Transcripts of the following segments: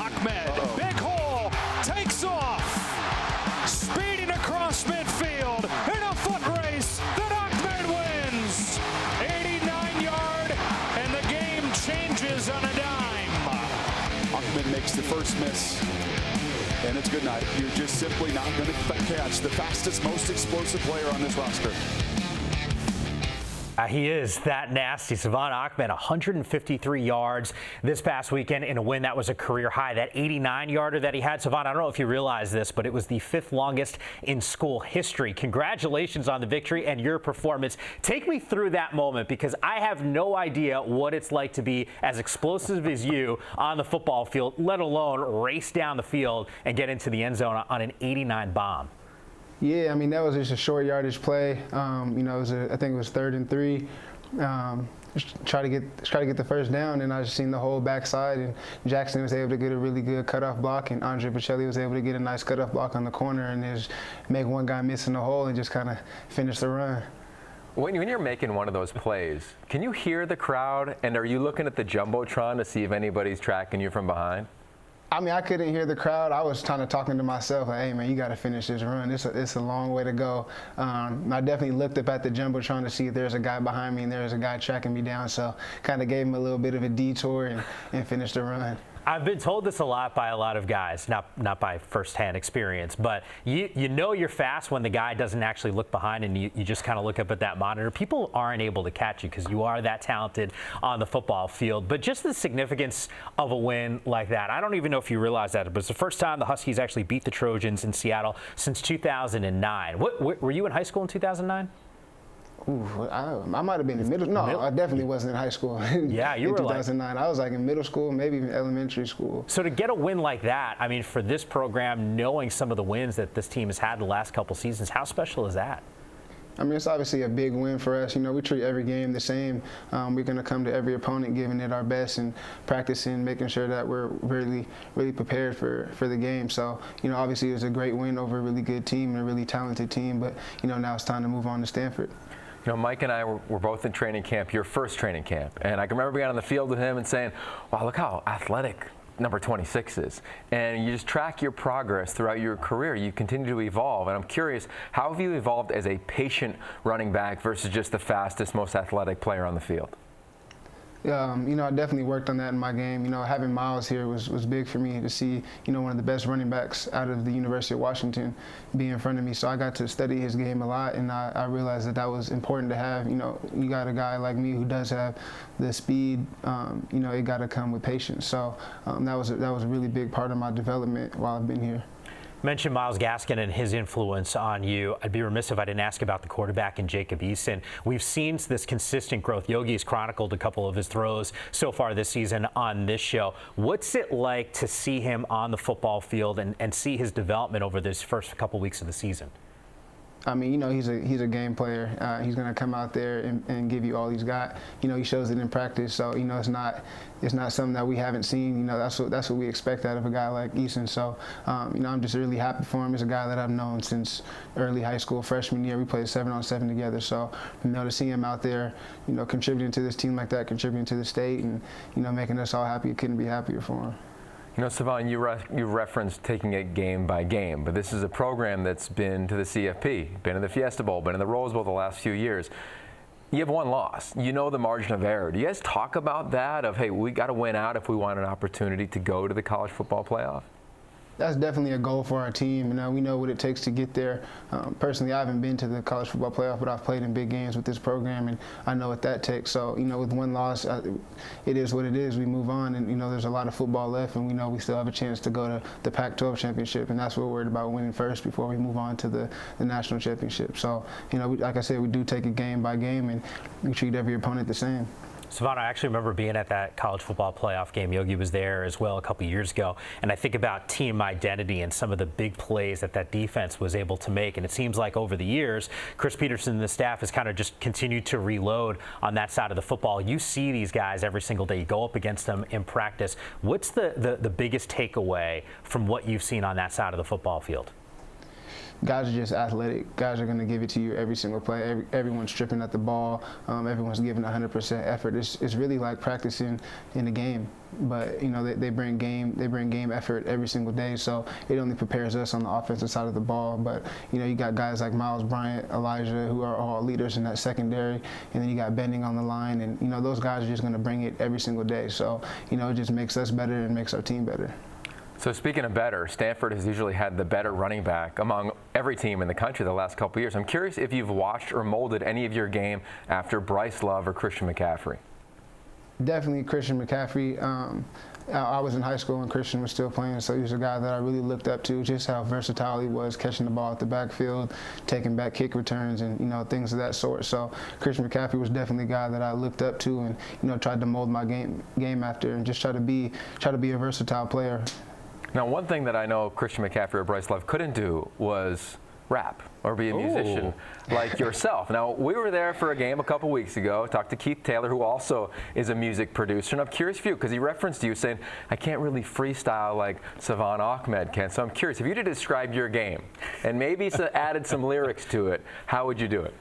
Ahmed, big hole, takes off, speeding across midfield in a foot race. Then Ahmed wins, 89-yard, and the game changes on a dime. Ahmed makes the first miss, and it's good night. You're just simply not going to catch the fastest, most explosive player on this roster. He is that nasty. Salvon Ahmed, 153 yards this past weekend in a win that was a career high. That 89-yarder that he had, Salvon, I don't know if you realize this, but it was the 5th longest in school history. Congratulations on the victory and your performance. Take me through that moment, because I have no idea what it's like to be as explosive as you on the football field, let alone race down the field and get into the end zone on an 89 bomb. Yeah, I mean, that was just a short yardage play. You know, I think it was 3rd and 3. Just try to get the first down, and I just seen the whole backside, and Jackson was able to get a really good cutoff block, and Andre Pacelli was able to get a nice cutoff block on the corner, and just make one guy miss in the hole and just kind of finish the run. When you're making one of those plays, can you hear the crowd, and are you looking at the Jumbotron to see if anybody's tracking you from behind? I mean, I couldn't hear the crowd. I was kind of talking to myself, like, hey, man, you got to finish this run. It's a long way to go. I definitely looked up at the Jumbotron to see if there's a guy behind me and there's a guy tracking me down. So kind of gave him a little bit of a detour and finished the run. I've been told this a lot by a lot of guys, not by firsthand experience, but you know you're fast when the guy doesn't actually look behind and you just kind of look up at that monitor. People aren't able to catch you because you are that talented on the football field. But just the significance of a win like that, I don't even know if you realize that, but it's the first time the Huskies actually beat the Trojans in Seattle since 2009. Were you in high school in 2009? Ooh, I might have been in middle. No, I definitely wasn't in high school. Yeah, you were in 2009. I was like in middle school, maybe even elementary school. So to get a win like that, I mean, for this program, knowing some of the wins that this team has had the last couple seasons, how special is that? I mean, it's obviously a big win for us. You know, we treat every game the same. We're going to come to every opponent giving it our best and practicing, making sure that we're really prepared for the game. So, you know, obviously it was a great win over a really good team and a really talented team. But, you know, now it's time to move on to Stanford. You know, Mike and I were both in training camp, your first training camp, and I can remember being on the field with him and saying, wow, look how athletic number 26 is. And you just track your progress throughout your career. You continue to evolve, and I'm curious, how have you evolved as a patient running back versus just the fastest, most athletic player on the field? You know, I definitely worked on that in my game. You know, having Miles here was big for me to see, you know, one of the best running backs out of the University of Washington be in front of me. So I got to study his game a lot, and I realized that was important to have. You know, you got a guy like me who does have the speed. You know, it got to come with patience. So that was a really big part of my development while I've been here. Mentioned Myles Gaskin and his influence on you. I'd be remiss if I didn't ask about the quarterback in Jacob Eason. We've seen this consistent growth. Yogi's chronicled a couple of his throws so far this season on this show. What's it like to see him on the football field and see his development over this first couple weeks of the season? I mean, you know, he's a game player. He's going to come out there and give you all he's got. You know, he shows it in practice. So, you know, it's not something that we haven't seen. You know, that's what we expect out of a guy like Eason. So, you know, I'm just really happy for him. He's a guy that I've known since early high school, freshman year. We played 7-on-7 together. So, you know, to see him out there, you know, contributing to this team like that, contributing to the state, and, you know, making us all happy, couldn't be happier for him. You know, Salvon, you referenced taking it game by game, but this is a program that's been to the CFP, been in the Fiesta Bowl, been in the Rose Bowl the last few years. You have one loss. You know the margin of error. Do you guys talk about that of, hey, we got to win out if we want an opportunity to go to the college football playoff? That's definitely a goal for our team. You know, we know what it takes to get there. Personally, I haven't been to the college football playoff, but I've played in big games with this program, and I know what that takes. So, you know, with one loss, it is what it is. We move on, and, you know, there's a lot of football left, and we know we still have a chance to go to the Pac-12 championship, and that's what we're worried about, winning first before we move on to the national championship. So, you know, like I said, we do take it game by game, and we treat every opponent the same. Salvon, I actually remember being at that college football playoff game. Yogi was there as well a couple years ago. And I think about team identity and some of the big plays that defense was able to make. And it seems like over the years, Chris Peterson and the staff has kind of just continued to reload on that side of the football. You see these guys every single day. You go up against them in practice. What's the biggest takeaway from what you've seen on that side of the football field? guys are just athletic. Guys are going to give it to you every single play. Everyone's stripping at the ball. Everyone's giving 100% effort. It's really like practicing in a game. But you know they bring game effort every single day, so it only prepares us on the offensive side of the ball. But you know you got guys like Miles Bryant, Elijah, who are all leaders in that secondary, and then you got Bending on the line, and you know those guys are just going to bring it every single day. So you know it just makes us better and makes our team better. So speaking of better, Stanford has usually had the better running back among every team in the country the last couple of years. I'm curious if you've watched or molded any of your game after Bryce Love or Christian McCaffrey. Definitely Christian McCaffrey. I was in high school when Christian was still playing, so he was a guy that I really looked up to, just how versatile he was, catching the ball at the backfield, taking back kick returns, and you know things of that sort. So Christian McCaffrey was definitely a guy that I looked up to, and you know tried to mold my game after, and just try to be a versatile player. Now, one thing that I know Christian McCaffrey or Bryce Love couldn't do was rap or be a musician like yourself. Now, we were there for a game a couple weeks ago, talked to Keith Taylor, who also is a music producer, and I'm curious for you, because he referenced you saying, I can't really freestyle like Salvon Ahmed can, so I'm curious, if you had to describe your game and maybe added some lyrics to it, how would you do it?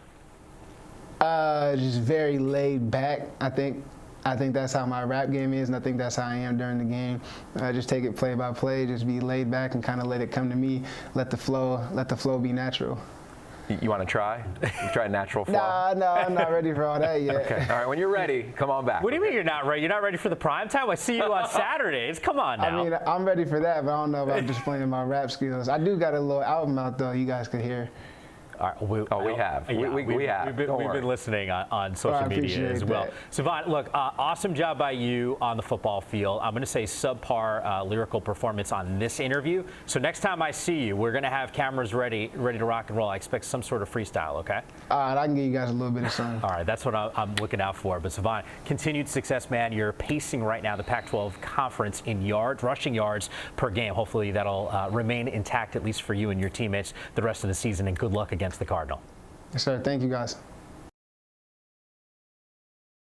Just very laid back, I think that's how my rap game is, and I think that's how I am during the game. Just take it play by play, just be laid back and kind of let it come to me. Let the flow be natural. You want to try? You try natural flow? No, I'm not ready for all that yet. Okay. All right, when you're ready, come on back. What do you mean you're not ready? You're not ready for the prime time? I see you on Saturdays. Come on now. I mean, I'm ready for that, but I don't know about just playing my rap skills. I do got a little album out though. You guys could hear. All right, we have. Yeah, we have. We've been listening on social media as well. Savon, look, awesome job by you on the football field. I'm going to say subpar lyrical performance on this interview. So next time I see you, we're going to have cameras ready to rock and roll. I expect some sort of freestyle, okay? All right, I can give you guys a little bit of something. All right, that's what I'm looking out for. But Savon, continued success, man. You're pacing right now the Pac-12 conference in yards, rushing yards per game. Hopefully that'll remain intact, at least for you and your teammates, the rest of the season. And good luck against the Cardinal. Yes, sir. Thank you, guys.